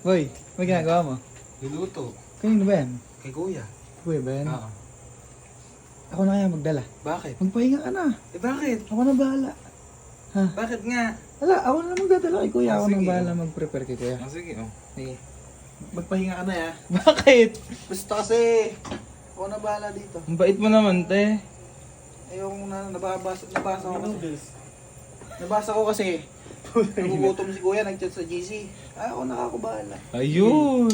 Boy, may ginagawa mo? Niluto. Kanino ba yan? Kay kuya. Kuya ba yan? Oo. Ako na kaya magdala. Bakit? Magpahinga ka na. Eh bakit? Ako na bahala. Bakit nga? Wala, ako na magdadala kay kuya. Ako Sige. na bahala mag-prepare kay kuya. Sige, oh. Sige. Magpahinga ka na ya. Bakit? Basta kasi, ako na bahala dito. Ang bait mo naman, te. Ayoko na, nabasa ko kasi. Nabasa ko kasi, nagugutom si kuya, nag-chat sa GC. Ay, ako nakakabahala. Ayun.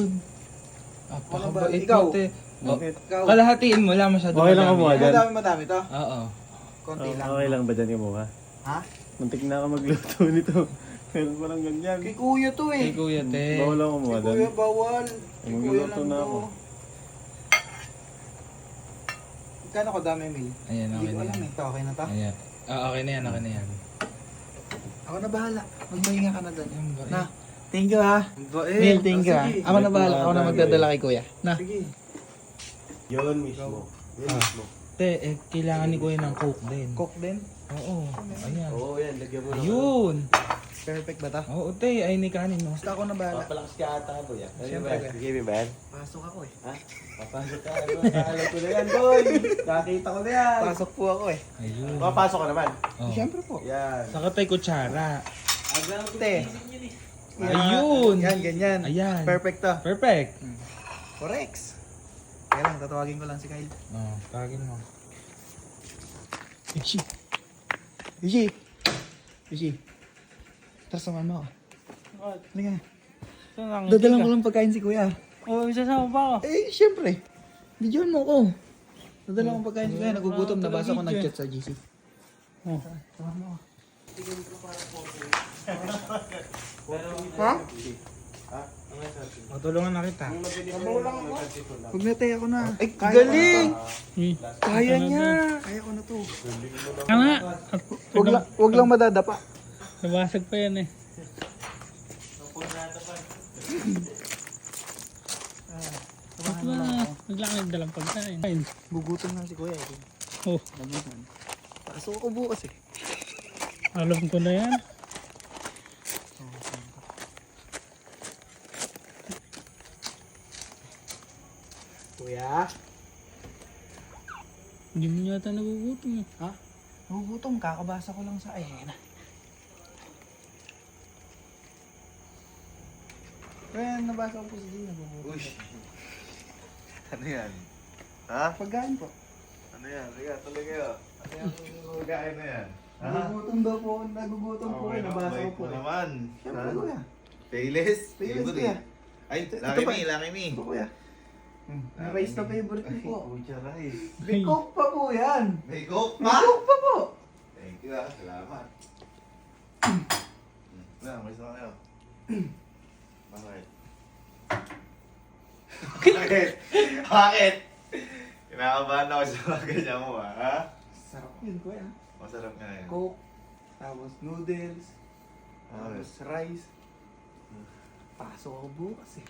Apakabait Ikaw? mo, te. Oh, Ikaw, kalahatiin mo, wala masyado Okay lang madami. kumuha dyan. madami to. Oo. Konti lang. Okay lang ba dyan yung mukha? Ha? Muntik na ako magluto nito. Meron pa lang ganyan. Kay kuya to Kay eh. kuya, te. Bawal lang kumuha Kay dyan. kuya bawal. Kay kuya Magluluto lang na to. ako. Kano ko dami, Emil? Ayan, Hindi okay ko na alam yan. eh. Okay na to? Ayan. Okay na yan, okay na yan. Ako na bahala. Magpahinga ka na doon. Ang bait. Na. Thank you ha. Mil, thank you ha. Sige. Ako na bahala. Ako na magdadala kay kuya. Na. Sige. Yun mismo. Yun mismo. Te, kailangan ni kuya ng coke din. Cook din. Oo. Ayan. Oo, yan. Lagyan mo na. Ayun. Perfect ba to? Oo, te. Ay, ni kanin, no? Basta ako na bahala. Papalakas ka ata ko yan. Siyempre, kuya. Sige, ba yan? Pasok ako eh. Ha? Papasok ka. Alam ko na yan, boy. Nakita ko na yan. Pasok po ako eh. Ayun. Papasok ka naman. Oh. Siyempre po. Yan. Saka tayo kutsara. Te. Ayun. Yan, ganyan. Ayan. Perfect to. Perfect. Correct. Kaya lang, tatawagin ko lang si Kyle. Oh, tawagin mo. Ishi. Ishi. Ishi. Tara, samahan mo ako. Halika na. Dadalang ko lang pagkain si kuya. Oh, isasama pa ako. Eh, syempre. Bidyoan mo ko. Dadalang ko pagkain si kuya. Nagugutom. Nabasa ko nag-chat sa GC. Oh. Samahan mo ako. Ha? Matulungan na kita. Huwag na tayo ako na. Ay, Galing! Kaya niya. Kaya ko na to. Tama. Huwag lang madadapa. Nabasag pa yan eh. Naglang nagdalang pagkain. Gugutom lang si kuya eh. Oh, Nagutom. Pasok ako bukas eh. alam ko na yan. Kuya? Hindi mo yata nagugutom eh. Ha? Nagugutom. Kakabasa ko lang sa... Ay, na. Kaya nabasa ko po si Gina. Uy. Ano yan? Ha? Pagkain po. Ano yan? Liga, tuloy kayo. Ano yung magain na yan? Ha? Nagugutom daw po. Nagugutom po. Okay, Nabasa ko bait po. mo naman. Siyempre Ha? kuya. Payless? Payless, Favorite. kuya. Ay, Ito laki pa. mi, laki mi. Ito kuya. Rice na favorite ko po. Pucha rice. May coke pa po yan. May coke May pa? coke pa po. Thank you ah, salamat. Na, may isa kayo. Bakit? Bakit? Bakit? Kinakabahan ako sa mga ganyan mo ah, ha? Sarap yun kuya. Masarap nga yun. Coke. Tapos noodles. Tapos rice. Pasok ako bukas eh.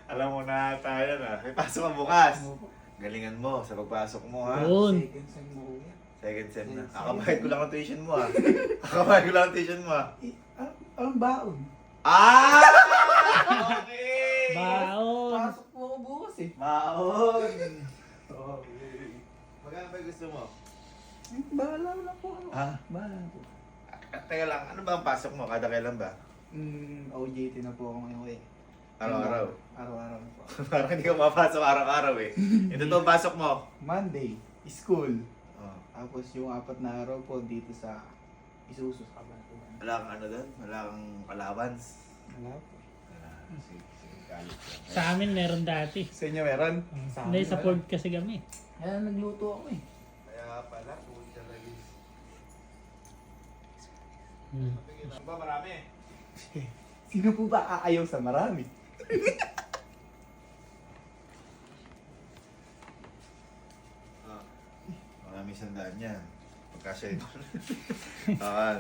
Alam mo na tayo na. May pasok ka bukas. Galingan mo sa pagpasok mo ha. Yun. Second sem mo kuya. Second sem na. Second sem. Kakabayad ko lang ang tuition mo ha. Kakabayad ko lang ang tuition mo ha. Anong baon? Ah! Okay! Baon. Pasok po ako bukas eh. Maon! Okay. Magkano ba gusto mo? Bahala na po ako. Ha? Bahala na po. Teka lang, ano ba ang pasok mo? Kada kailan ba? OJT na po ako ngayon eh. Araw-araw. Araw-araw na po. Parang hindi ka mapasok araw-araw eh. Ito to pasok mo. Monday, school. Oh. Tapos yung 4 na araw po dito sa Isuzu sa Kabanatuan. Wala kang ano doon? Wala kang allowance? Wala po. Wala. Sige, galit lang. Sa amin meron dati. Sa inyo meron? Hindi, sa Ford kasi kami. Kaya nagluto ako eh. Kaya pala, pumunta lagi. Hmm. Ano ba marami? Sino po ba aayaw sa marami? Ah, marami sandaan yan. Pagkasya ito. Akal.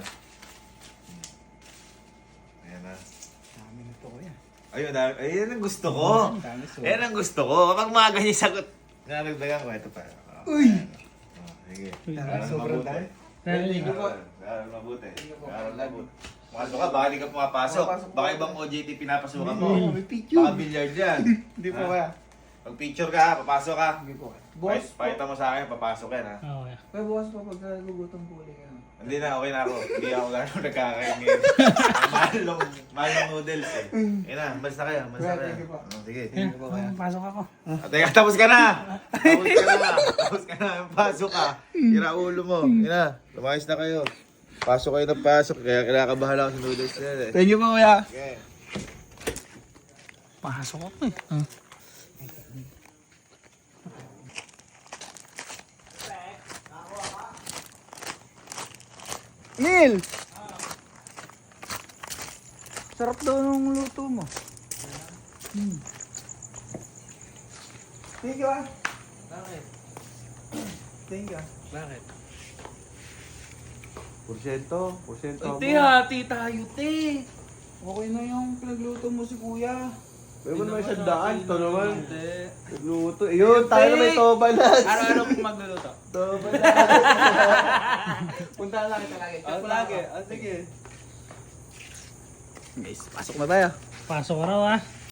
Ayan na. Dami na to kuya. Ayun, ayun ang gusto ko. Dami so. Ayan ang gusto ko. Kapag mga ganyan sagot, nalagdagan ko. Ito pa. Uy! Sige. Sobrang dami. Dahil Thank you po. Aral mabuti. Aral mabuti. Pumasok ka, baka di ka pumapasok. Pumapasok Baka ako. ibang OJT pinapasukan mo. May picture. Baka billiard yan. Hindi po Ha? kaya. Pag picture ka, papasok ka. Hindi po kaya. Boss, Pakita mo sa akin, papasok yan ha. Okay. kaya bukas pa pag nagugutom po ulit ano. Hindi na, okay na ako. Hindi ako gano'n nagkakain ngayon. mahal ng noodles eh. Ayun na, malis na kayo. Malis na kayo. Thank you po. Sige. Pasok ako. Teka, tapos ka na! Tapos ka na! Tapos ka na! Pasok ka! Tira ulo mo. Ayun na, lumayos na kayo. Pasok kayo ng pasok, kaya kinakabahan ako sa noodles na yan eh. Thank you po kuya. Okay. Pasok ako eh. Neil! Sarap daw nung luto mo. Thank you ah. Bakit? Thank you ah. Bakit? Porsyento hati tayo, te. Okay na yung pinagluto mo si kuya. Pero naman siya daan, ito naman. Hindi. Nagluto. Yun, tayo na may tobalas. Araw-araw kong magluluto. Tobalas. Punta lang kita lagi. Lagi. Sige. Guys, pasok na tayo. Pasok ka raw ah.